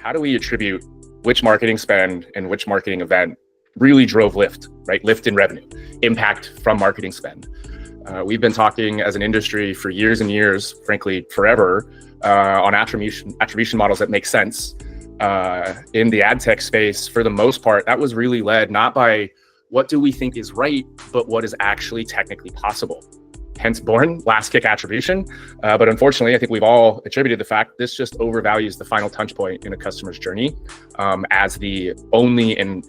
how do we attribute which marketing spend and which marketing event really drove lift, right? Lift in revenue, impact from marketing spend. We've been talking as an industry for years and years, frankly, forever, on attribution models that make sense. In the ad tech space, for the most part, that was really led not by what do we think is right, but what is actually technically possible. Hence born last kick attribution. But unfortunately, I think we've all attributed the fact this just overvalues the final touch point in a customer's journey as the only and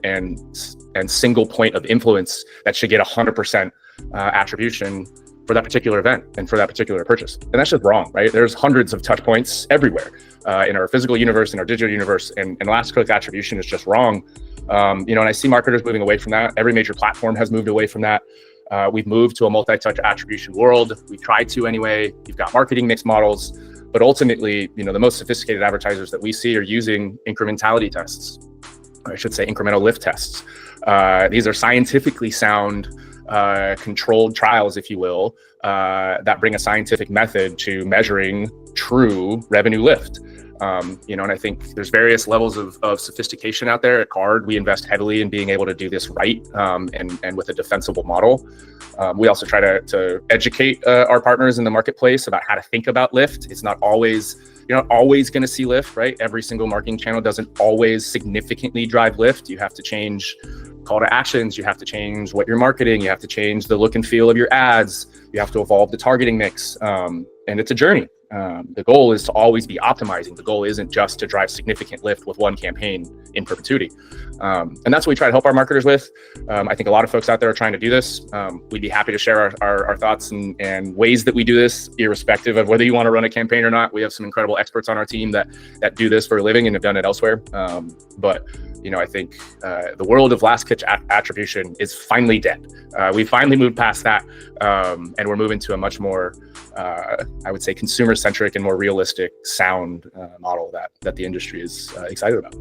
single point of influence that should get 100% attribution for that particular event and for that particular purchase. And that's just wrong, right? There's hundreds of touch points everywhere in our physical universe, in our digital universe, and last click attribution is just wrong. And I see marketers moving away from that. Every major platform has moved away from that. We've moved to a multi-touch attribution world. We tried to anyway. You've got marketing mix models, but ultimately, the most sophisticated advertisers that we see are using incrementality tests, or I should say incremental lift tests. These are scientifically sound, controlled trials, if you will, that bring a scientific method to measuring true revenue lift. And I think there's various levels of sophistication out there. At Card, we invest heavily in being able to do this right and with a defensible model. We also try to educate our partners in the marketplace about how to think about lift. It's not always, you're not always going to see lift, right? Every single marketing channel doesn't always significantly drive lift. You have to change call to actions. You have to change what you're marketing. You have to change the look and feel of your ads. You have to evolve the targeting mix. And it's a journey. The goal is to always be optimizing. The goal isn't just to drive significant lift with one campaign in perpetuity. And that's what we try to help our marketers with. I think a lot of folks out there are trying to do this. We'd be happy to share our thoughts and ways that we do this, irrespective of whether you want to run a campaign or not. We have some incredible experts on our team that do this for a living and have done it elsewhere. But I think the world of last kitch attribution is finally dead. We finally moved past that, and we're moving to a much more, I would say, consumer-centric and more realistic, sound model that the industry is excited about.